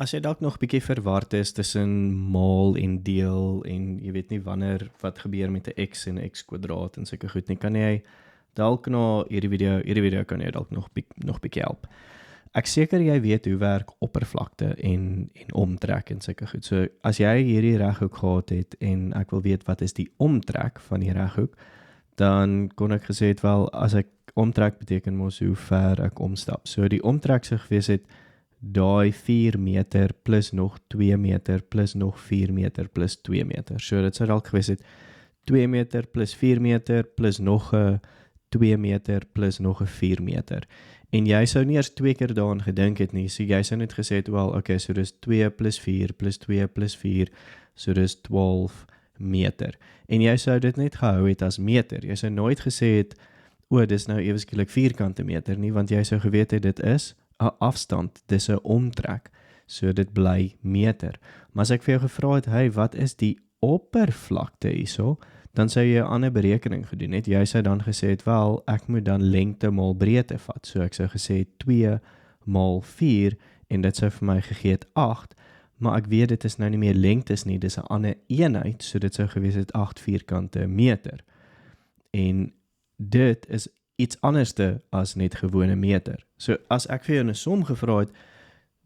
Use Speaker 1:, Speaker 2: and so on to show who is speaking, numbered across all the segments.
Speaker 1: As jy dalk nog bietjie verward is tussen maal en deel en jy weet nie wat gebeur met 'n x en 'n x kwadraat en sulke goed nie, kan jy dalk na hierdie video kan jy dalk nog bietjie help. Ek seker jy weet hoe werk oppervlakte en omtrek en sulke goed. So as jy hierdie reghoek gehad het en ek wil weet wat is die omtrek van die reghoek, dan kon ek gesê het wel as ek omtrek beteken mos hoe ver ek omstap. So die omtrek sou gewees het daai 4 meter plus nog 2 meter plus nog 4 meter plus 2 meter. So dit sou dalk gewees het 2 meter plus 4 meter plus nog 'n 2 meter plus nog 'n 4 meter. En jy sou nie eers 2 keer daaraan gedink het nie. So jy sou net gesê het, wel, okay, so dis 2 plus 4 plus 2 plus 4, so dis 12 meter. En jy sou dit net gehou het as meter. Jy sou nooit gesê het, dis nou ewe skielik vierkante meter nie, want jy sou geweet het dit is 'n afstand, dis 'n omtrek. So dit bly meter. Maar as ek vir jou gevra het, hey, wat is die oppervlakte hierso? Dan sou jy 'n ander berekening gedoen het. Jy sou dan gesê het, wel, ek moet dan lengte maal breedte vat. So ek sou gesê het 2 maal 4 en dit sou vir my gegee het 8, maar ek weet dit is nou nie meer lengtes nie, dis 'n ander eenheid, so dit sou gewees het 8 vierkante meter. En dit is iets anderste as net gewone meter. So as ek vir jou 'n som gevra het,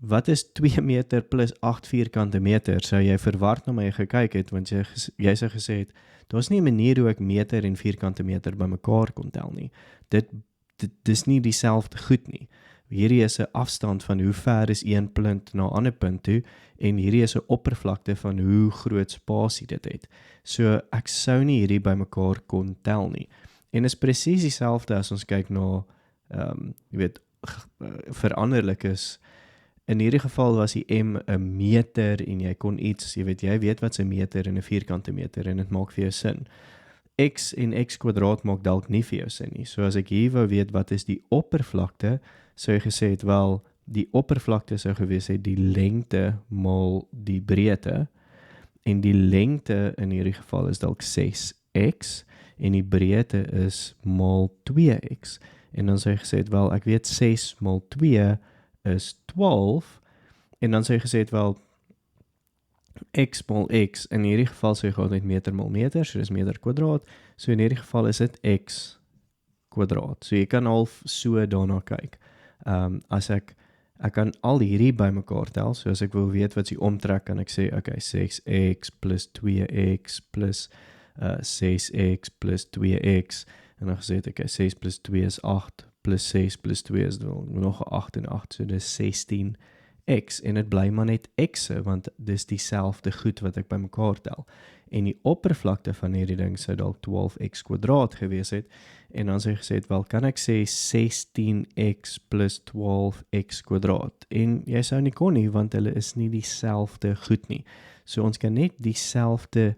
Speaker 1: wat is 2 meter plus 8 vierkante meter, sou jy verward na my gekyk het, want jy sou gesê het, daar's nie 'n manier hoe ek meter en vierkante meter bymekaar kon tel nie. Dit is nie dieselfde goed nie. Hierdie is 'n afstand van hoe ver is een punt na 'n ander punt toe, en hierdie is 'n oppervlakte van hoe groot spasie dit het. So ek sou nie hierdie bymekaar kon tel nie. En is presies dieselfde as ons kyk na, jy weet, veranderlikes. In hierdie geval was die m 'n meter en jy kon iets, jy weet wat 'n meter en 'n vierkante meter en dit maak vir jou sin. X en x kwadraat maak dalk nie vir jou sin nie. So as ek hier wou weet wat is die oppervlakte, sou jy gesê het, wel, die oppervlakte sou gewees het die lengte maal die breedte, en die lengte in hierdie geval is dalk 6x en die breedte is maal 2x. En dan sou jy gesê het, wel, ek weet 6 maal 2 is 12, en dan sou jy gesê het, wel, x maal x, in hierdie geval sou jy gehad met meter maal meter, so dis meter kwadraat, so in hierdie geval is dit x kwadraat. So jy kan half so daarna kyk. As ek kan al hierdie bymekaar tel, so as ek wil weet wat die omtrek, kan ek sê, okay, 6x plus 2x plus 6x plus 2x, en dan gesê het, okay, 6 plus 2 is 8, plus 6 plus 2 is nog 8 en 8, so dis 16x, en het bly maar net x'e, want dis dieselfde goed wat ek bymekaar tel. En die oppervlakte van hierdie ding sou dalk 12x kwadraat gewees het, en dan sou jy gesê het, wel, kan ek sê 16x plus 12x kwadraat, en jy sou nie kon nie, want hulle is nie dieselfde goed nie. So ons kan net dieselfde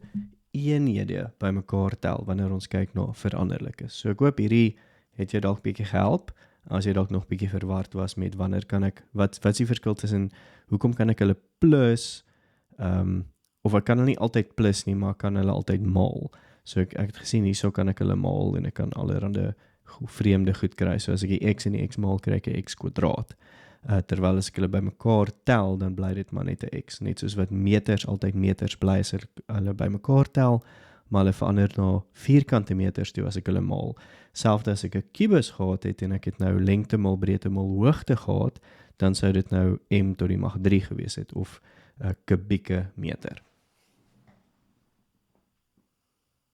Speaker 1: eenhede bymekaar tel, wanneer ons kyk na veranderlikes. So ek hoop hierdie het jy dalk bietjie gehelp, as jy dalk nog bietjie verward was met wanneer kan ek, wat is die verskil tussen, hoekom kan ek hulle plus, of ek kan hulle nie altyd plus nie, maar kan hulle altyd maal. So ek het gesien, hierso kan ek hulle maal, en ek kan allerhande vreemde goed kry, so as ek die x en die x maal, kry ek 'n x kwadraat. Terwyl as ek hulle bymekaar tel, dan bly dit maar net 'n x, net soos wat meters altyd meters bly as ek hulle bymekaar tel, maar hulle verander na vierkante meters toe as ek hulle maal. Selfs as ek 'n kubus gehad het en ek het nou lengte maal breedte maal hoogte gehad, dan sou dit nou m tot die mag 3 gewees het, of 'n kubieke meter.